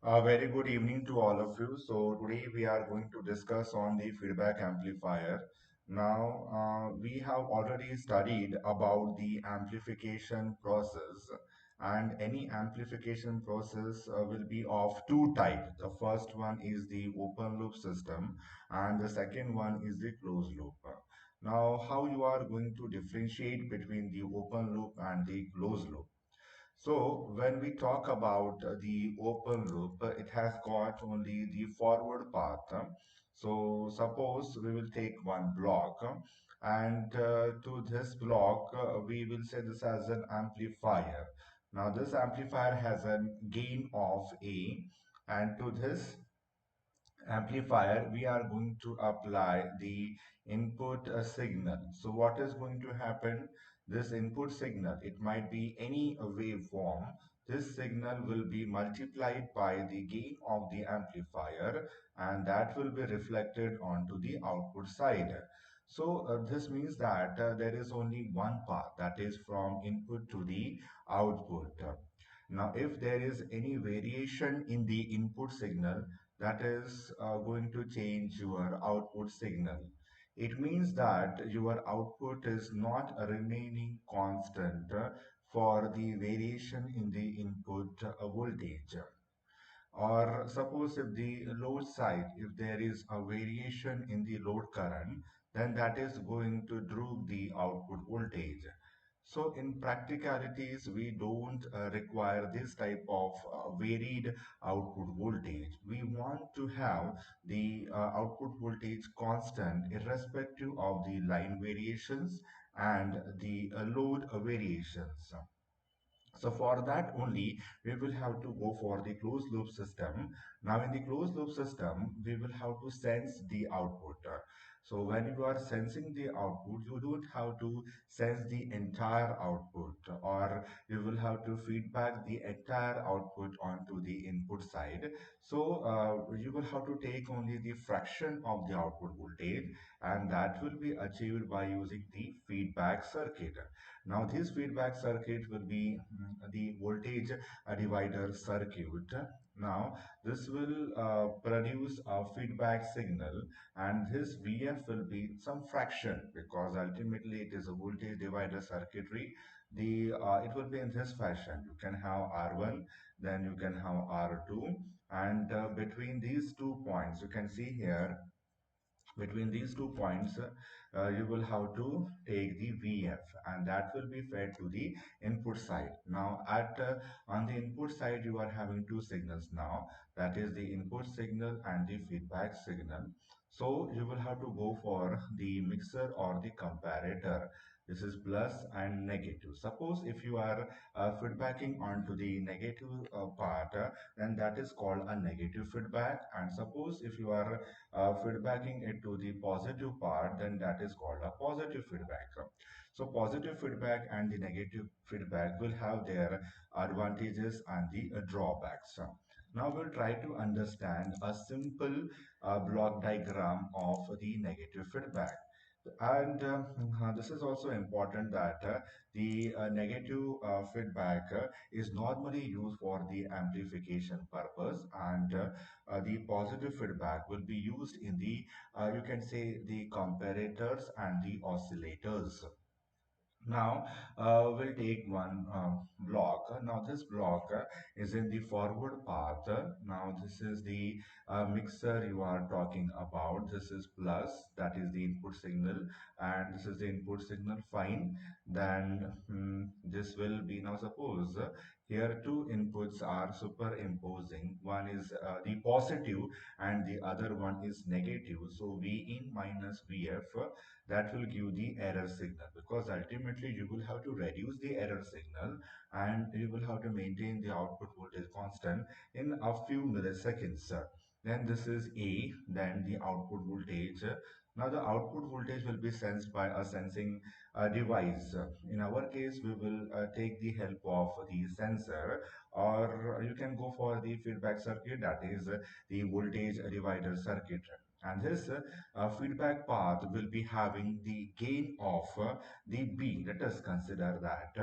A very good evening to all of you. So today we are going to discuss on the feedback amplifier. Now we have already studied about the amplification process, and any amplification process will be of two types. The first one is the open loop system and the second one is the closed loop. Now how you are going to differentiate between the open loop and the closed loop? So when we talk about the open loop, it has got only the forward path. So suppose we will take one block and to this block we will say this as an amplifier. Now this amplifier has a gain of A, and to this amplifier we are going to apply the input signal. So what is going to happen? This input signal, it might be any waveform. This signal will be multiplied by the gain of the amplifier, and that will be reflected onto the output side. So this means that there is only one path, that is from input to the output. Now if there is any variation in the input signal, that is going to change your output signal. It means that your output is not remaining constant for the variation in the input voltage. Or suppose if the load side, if there is a variation in the load current, then that is going to drop the output voltage. So in practicalities, we don't require this type of varied output voltage. We want to have the output voltage constant irrespective of the line variations and the load variations. So for that only, we will have to go for the closed loop system. Now in the closed loop system, we will have to sense the output. So when you are sensing the output, you don't have to sense the entire output, or you will have to feedback the entire output onto the input side. So you will have to take only the fraction of the output voltage, and that will be achieved by using the feedback circuit. Now this feedback circuit will be the voltage divider circuit. Now this will produce a feedback signal, and this VF will be some fraction because ultimately it is a voltage divider circuitry. The it will be in this fashion. You can have R1, then you can have R2, and between these 2 points, you can see here between these 2 points, you will have to take the VF, and that will be fed to the input side. Now at on the input side you are having two signals now, that is the input signal and the feedback signal. So you will have to go for the mixer or the comparator. This is plus and negative. Suppose if you are feedbacking onto the negative part, then that is called a negative feedback. And suppose if you are feedbacking it to the positive part, then that is called a positive feedback. So positive feedback and the negative feedback will have their advantages and the drawbacks. Now we'll try to understand a simple block diagram of the negative feedback. And this is also important that the negative feedback is normally used for the amplification purpose, and the positive feedback will be used in the, you can say, the comparators and the oscillators. Now, we'll take one block. Now, this block is in the forward path. Now, this is the mixer you are talking about. This is plus, that is the input signal, and this is the input signal, fine. Then this will be, now suppose here two inputs are superimposing. One is the positive and the other one is negative. So, V in minus VF, that will give the error signal, because ultimately you will have to reduce the error signal and you will have to maintain the output voltage constant in a few milliseconds. Then this is A, then the output voltage. Now the output voltage will be sensed by a sensing device. In our case, we will take the help of the sensor, or you can go for the feedback circuit, that is the voltage divider circuit. And this feedback path will be having the gain of the B. Let us consider that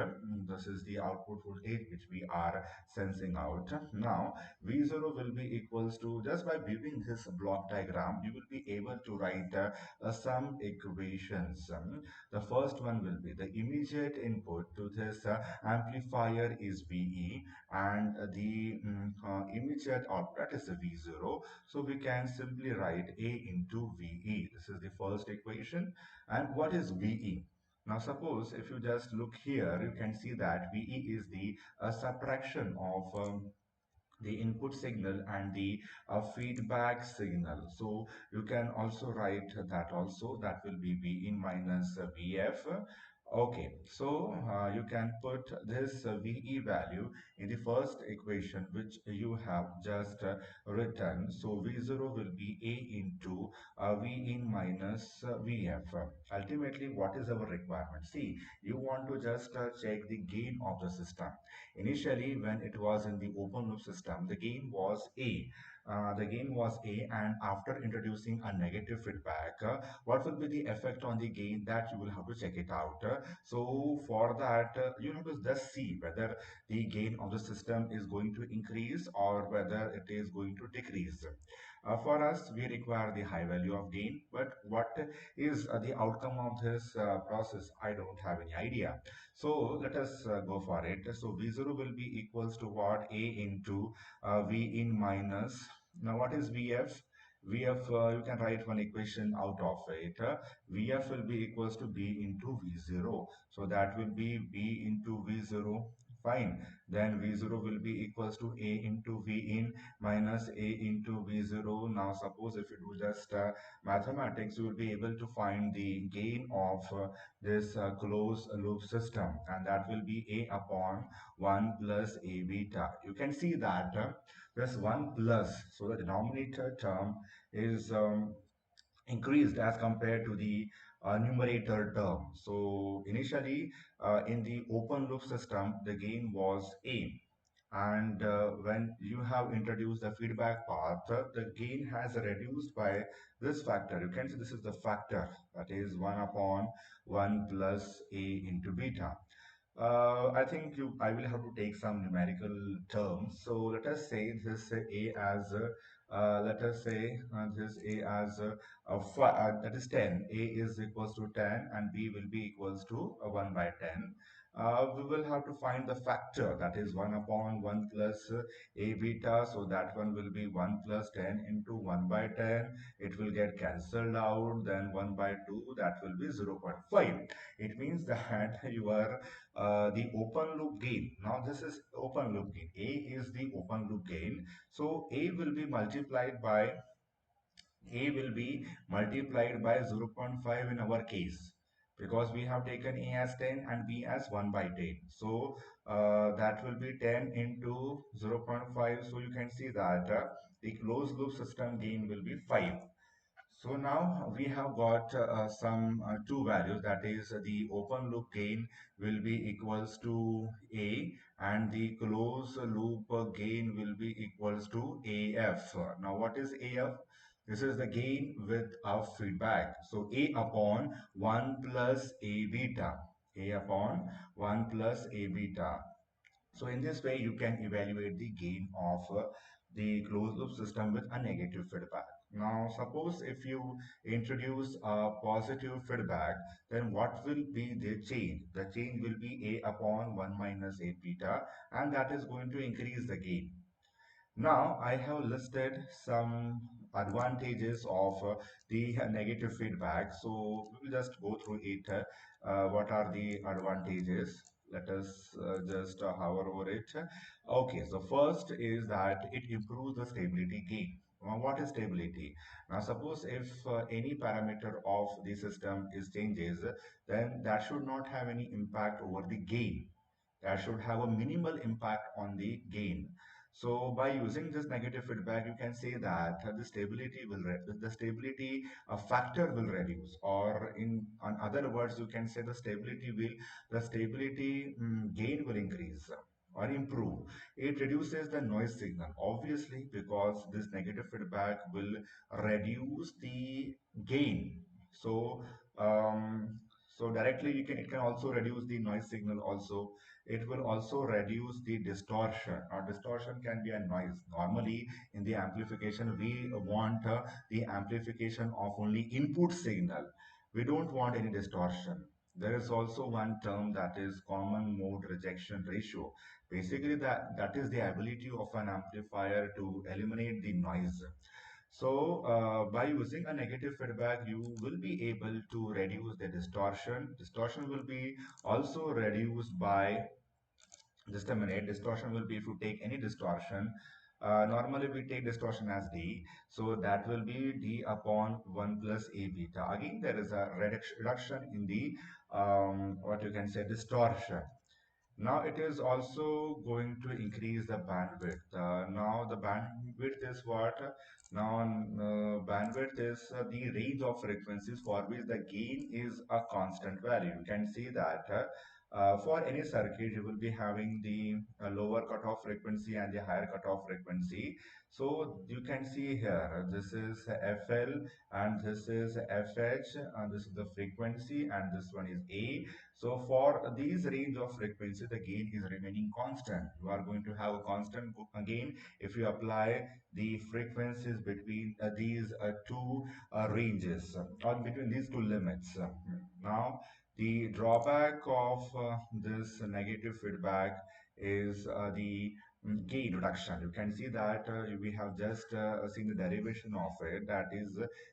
this is the output voltage which we are sensing out. Now, V0 will be equals to, just by viewing this block diagram, you will be able to write some equations. The first one will be the immediate input to this amplifier is VE, and the immediate output is V0. So we can simply write A into VE. This is the first equation. And what is VE? Now suppose if you just look here, you can see that VE is the subtraction of the input signal and the feedback signal. So you can also write that also, that will be V in minus VF. Okay, so you can put this VE value in the first equation which you have just written. So V0 will be A into V in minus VF. Ultimately, what is our requirement? See, you want to just check the gain of the system. Initially, when it was in the open loop system, the gain was A. The gain was A, and after introducing a negative feedback, what will be the effect on the gain, that you will have to check it out. So for that, you have to just see whether the gain of the system is going to increase or whether it is going to decrease. For us, we require the high value of gain, but what is the outcome of this process? I don't have any idea. So let us go for it. So V0 will be equals to what? A into V in minus. Now what is VF? VF, you can write one equation out of it. VF will be equals to B into V0. So that will be B into V0. Fine. Then V0 will be equals to A into V in minus A into V0. Now suppose if you do just mathematics, you will be able to find the gain of this closed loop system, and that will be A upon 1 plus A beta. You can see that this 1 plus, so the denominator term is increased as compared to the numerator term. So initially in the open loop system, the gain was A. And when you have introduced the feedback path, the gain has reduced by this factor. You can see this is the factor, that is 1 upon 1 plus A into beta. I think I will have to take some numerical terms. So let us say this A as, let us say this A as that is 10. A is equals to 10 and B will be equals to 1 by 10. We will have to find the factor, that is 1 upon 1 plus A beta. So that one will be 1 plus 10 into 1 by 10. It will get cancelled out. Then 1 by 2, that will be 0.5. It means that you are the open loop gain. Now this is open loop gain. A is the open loop gain. So A will be multiplied by 0.5 in our case, because we have taken A as 10 and B as 1 by 10. So that will be 10 into 0.5. So you can see that the closed loop system gain will be 5. So now we have got some two values, that is the open loop gain will be equals to A and the closed loop gain will be equals to AF. Now what is AF? This is the gain with our feedback. So A upon 1 plus A beta. A upon 1 plus A beta. So in this way, you can evaluate the gain of the closed loop system with a negative feedback. Now, suppose if you introduce a positive feedback, then what will be the change? The change will be A upon 1 minus A beta, and that is going to increase the gain. Now, I have listed some advantages of the negative feedback. So, we will just go through it. What are the advantages? Let us just hover over it. Okay, so first is that it improves the stability gain. Now, what is stability? Now, suppose if any parameter of the system is changes, then that should not have any impact over the gain. That should have a minimal impact on the gain. So by using this negative feedback, you can say that the stability factor will reduce, or in other words, you can say the stability gain will increase. or improve. It reduces the noise signal, obviously, because this negative feedback will reduce the gain. So, directly it can also reduce the noise signal. Also, it will also reduce the distortion. Now, distortion can be a noise. Normally, in the amplification, we want the amplification of only input signal. We don't want any distortion. There is also one term that is common mode rejection ratio. Basically, that is the ability of an amplifier to eliminate the noise. So, by using a negative feedback, you will be able to reduce the distortion. Distortion will be also reduced by, just a minute, distortion will be, if you take any distortion, normally we take distortion as D, so that will be D upon 1 plus A beta. Again, there is a reduction in the, what you can say, distortion. Now it is also going to increase the bandwidth. Now the bandwidth is what? Now bandwidth is the range of frequencies for which the gain is a constant value. You can see that for any circuit you will be having the lower cutoff frequency and the higher cutoff frequency. So you can see here, this is FL and this is FH and this is the frequency and this one is A. So for these range of frequency, the gain is remaining constant. You are going to have a constant gain if you apply the frequencies between these two ranges or between these two limits. Now, the drawback of this negative feedback is the gain reduction. You can see that we have just seen the derivation of it. That is,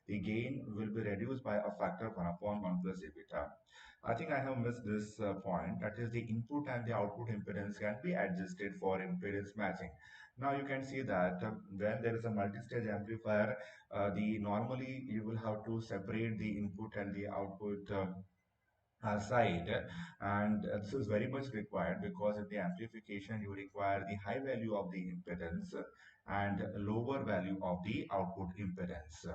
the gain will be reduced by a factor of 1 upon 1 plus A beta. I think I have missed this point. That is, the input and the output impedance can be adjusted for impedance matching. Now you can see that when there is a multi-stage amplifier, the normally you will have to separate the input and the output side, and this is very much required because in the amplification you require the high value of the impedance and lower value of the output impedance.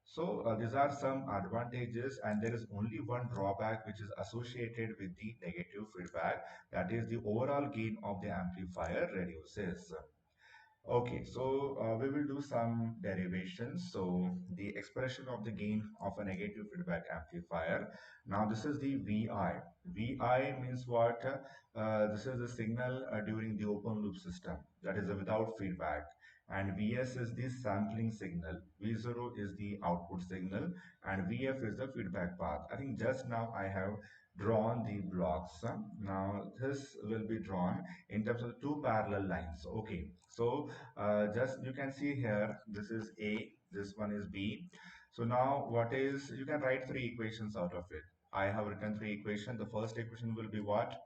So these are some advantages, and there is only one drawback which is associated with the negative feedback. That is, the overall gain of the amplifier reduces. Okay, so we will do some derivations. So the expression of the gain of a negative feedback amplifier. Now this is the VI. VI means what? This is the signal during the open loop system. That is without feedback. And Vs is the sampling signal. V0 is the output signal. And Vf is the feedback path. I think just now I have drawn the blocks. Now this will be drawn in terms of two parallel lines. Okay, so just you can see here, this is A, this one is B. So now what is, you can write three equations out of it. I have written three equations. The first equation will be what?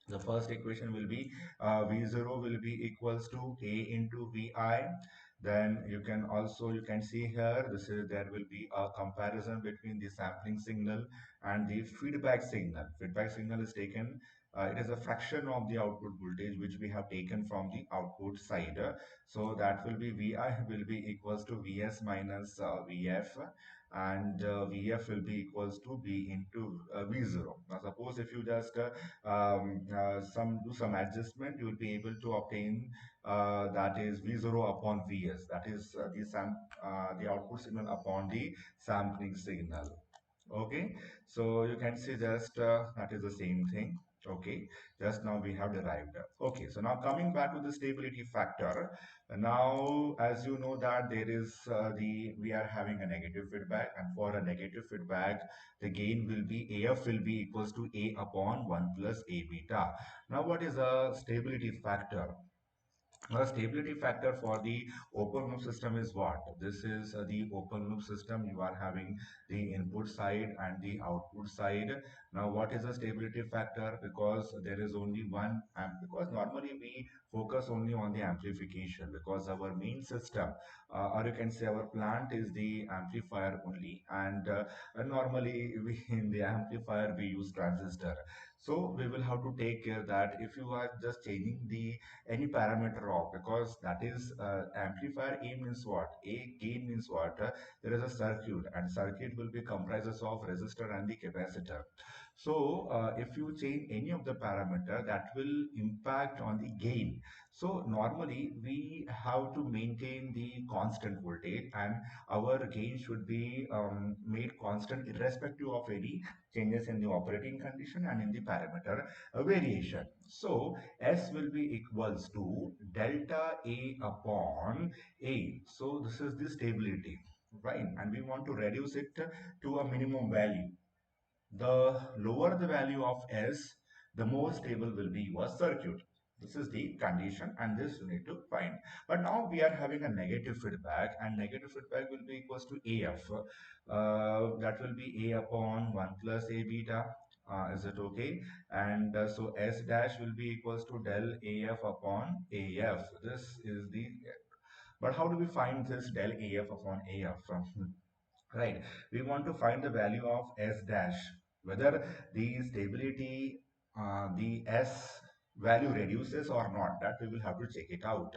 The first equation will be V0 will be equals to A into Vi. Then you can also, you can see here, this is, there will be a comparison between the sampling signal and the feedback signal. Feedback signal is taken, it is a fraction of the output voltage which we have taken from the output side. So that will be Vi will be equals to Vs minus Vf, and Vf will be equals to B into V0. Now suppose if you just some do some adjustment, you will be able to obtain that is V0 upon Vs. That is the output signal upon the sampling signal. Okay, so you can see just that is the same thing. Okay, just now we have derived. Okay, so now coming back to the stability factor. Now, as you know that there is we are having a negative feedback, and for a negative feedback, the gain will be AF will be equals to A upon 1 plus A beta. Now, what is a stability factor? The stability factor for the open loop system is what? This is the open loop system. You are having the input side and the output side. Now, what is the stability factor? Because there is only one, and because normally we focus only on the amplification because our main system, or you can say our plant is the amplifier only. And normally we, in the amplifier we use transistor. So we will have to take care that if you are just changing the any parameter of, because that is amplifier A means what? A gain means what? There is a circuit, and circuit will be comprises of resistor and the capacitor. So if you change any of the parameter, that will impact on the gain. So normally we have to maintain the constant voltage, and our gain should be made constant irrespective of any changes in the operating condition and in the parameter variation. So S will be equals to delta A upon A. So this is the stability, right? And we want to reduce it to a minimum value. The lower the value of S, the more stable will be your circuit. This is the condition, and this you need to find. But now we are having a negative feedback, and negative feedback will be equals to AF. That will be A upon 1 plus A beta. Is it okay? And so S dash will be equals to del AF upon AF. This is the, but how do we find this del AF upon AF? Right. We want to find the value of S dash, whether the stability, the S value reduces or not. That we will have to check it out.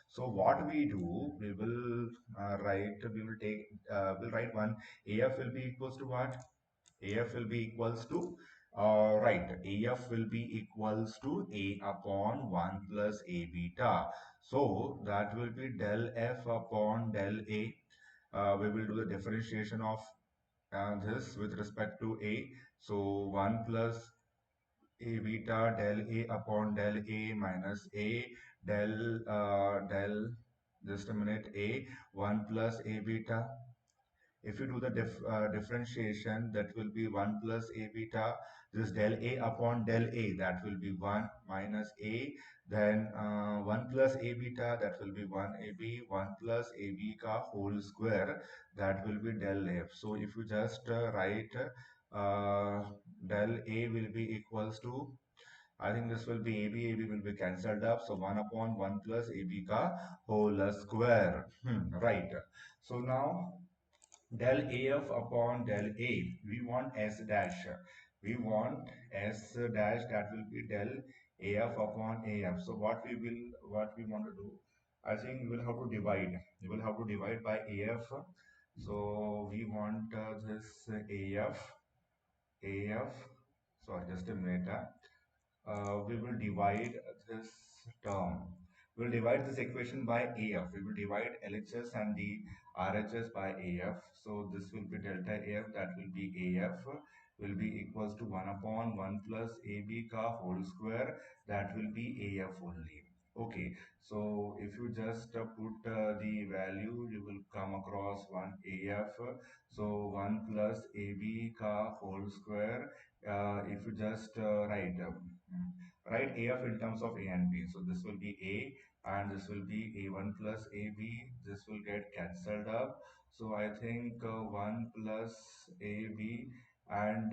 So what we do, we will we'll write one. AF will be equals to what? AF will be equals to, right, AF will be equals to A upon 1 plus A beta. So that will be del F upon del A. We will do the differentiation of this with respect to A. So 1 plus A beta del A upon del A minus A del, just a minute, A 1 plus A beta. If you do the differentiation, that will be 1 plus A beta. This del A upon del A, that will be 1 minus A. Then 1 plus A beta, that will be 1 AB. 1 plus A beta whole square, that will be del F. So if you just write del A will be equals to, I think this will be AB will be cancelled up. So 1 upon 1 plus AB ka whole square. Right. So now del AF upon del A, we want S dash. We want S dash, that will be del AF upon AF. So what we want to do, I think we will have to divide. We will have to divide by AF. So we want this AF, sorry, just a minute. We will divide this term. We'll divide this equation by AF. We will divide LHS and the RHS by AF. So this will be delta AF, that will be AF will be equals to 1 upon 1 plus AB ka whole square, that will be AF only. Okay, so if you just put the value, you will come across 1 AF. So 1 plus AB ka whole square. If you just write AF in terms of A and B. So this will be A, and this will be A1 plus AB. This will get cancelled up. So I think 1 plus AB, and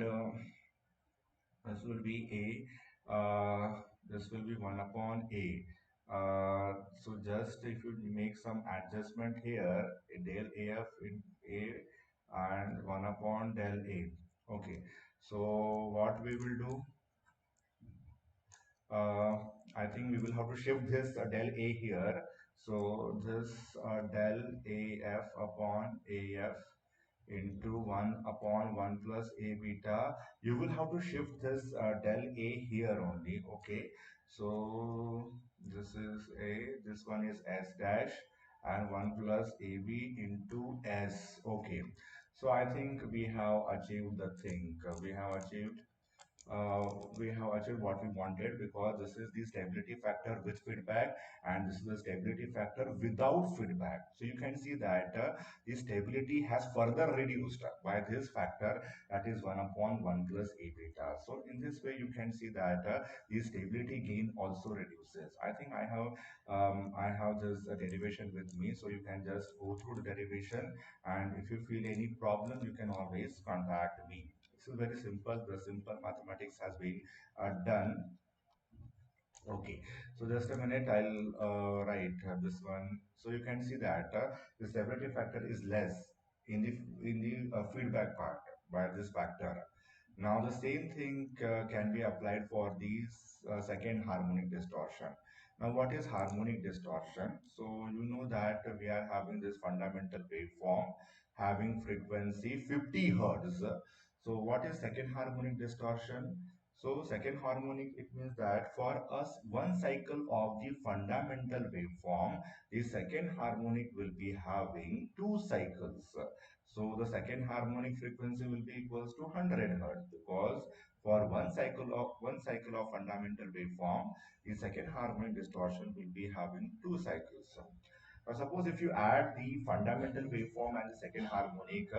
this will be A. This will be 1 upon A. So just if you make some adjustment here, del AF in A and 1 upon del A. Okay. So what we will do, uh, I think we will have to shift this del A here. So this del AF upon AF into 1 upon 1 plus A beta. You will have to shift this del A here only. Okay. So this is A, this one is S dash, and 1 plus AB into S. Okay. So I think we have achieved the thing. We have achieved what we wanted, because this is the stability factor with feedback, and this is the stability factor without feedback. So you can see that the stability has further reduced by this factor, that is 1 upon 1 plus A beta. So in this way you can see that the stability gain also reduces. I have this derivation with me, so you can just go through the derivation, and if you feel any problem, you can always contact me. This is very simple. The simple mathematics has been done. Okay, so just a minute, I'll write this one. So you can see that the severity factor is less in the feedback part by this factor. Now the same thing can be applied for these second harmonic distortion. Now what is harmonic distortion? So you know that we are having this fundamental waveform having frequency 50 hertz. So what is second harmonic distortion? So second harmonic, it means that for us, one cycle of the fundamental waveform, the second harmonic will be having two cycles. So the second harmonic frequency will be equals to 100 hertz because for one cycle of fundamental waveform, the second harmonic distortion will be having two cycles. Suppose if you add the fundamental waveform and the second harmonic,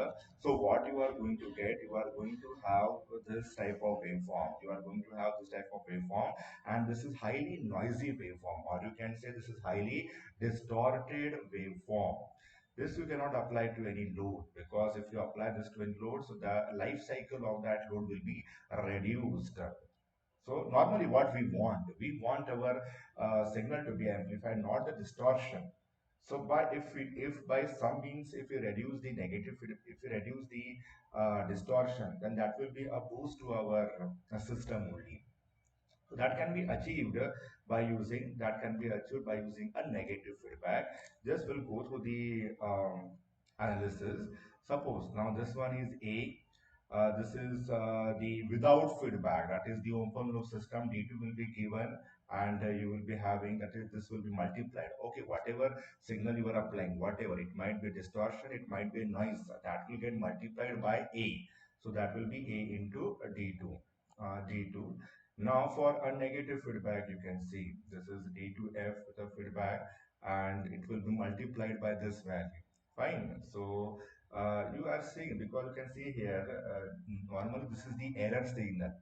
so what you are going to get, you are going to have this type of waveform. You are going to have this type of waveform, and this is highly noisy waveform, or you can say this is highly distorted waveform. This you cannot apply to any load because if you apply this to any load, so the life cycle of that load will be reduced. So normally what we want our signal to be amplified, not the distortion. So by if by some means if you reduce the if you reduce the distortion, then that will be a boost to our system only. So that can be achieved by using a negative feedback. This will go through the analysis. Suppose now this one is A. This is the without feedback. That is the open loop system. D2 will be given, and you will be having that is this will be multiplied. Okay, whatever signal you are applying, whatever it might be distortion, it might be noise, that will get multiplied by A. So that will be A into D2. D2. Now for a negative feedback, you can see this is D2F with a feedback and it will be multiplied by this value. Fine. So you are seeing, because you can see here, normally this is the error signal.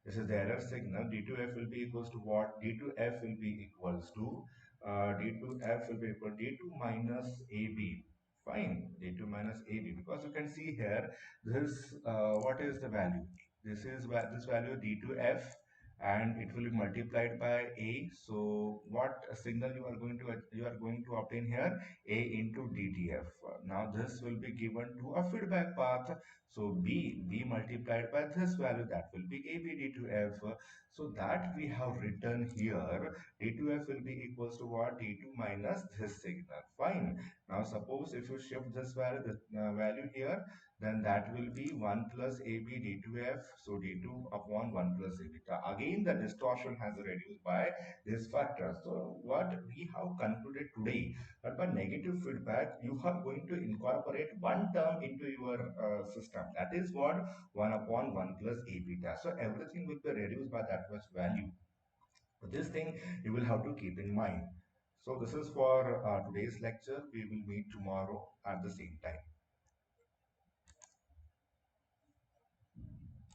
This is the error signal. D2F will be equals to what? D2F will be equals to D2F will be equal to D2 minus AB. Fine. D2 minus AB, because you can see here this what is the value? This value D2F, and it will be multiplied by A. So what signal you are going to obtain here? A into DTF. Now this will be given to a feedback path. So B multiplied by this value, that will be AB D2F. So that we have written here, D2F will be equals to what? D2 minus this signal. Fine. Now suppose if you shift this value here, then that will be 1 plus AB D2F. So D2 upon 1 plus AB. Again, the distortion has reduced by this factor. So what we have concluded today, that by negative feedback, you are going to incorporate one term into your system. That is what? 1 upon 1 plus A beta. So everything will be reduced by that much value. So this thing you will have to keep in mind. So this is for today's lecture. We will meet tomorrow at the same time.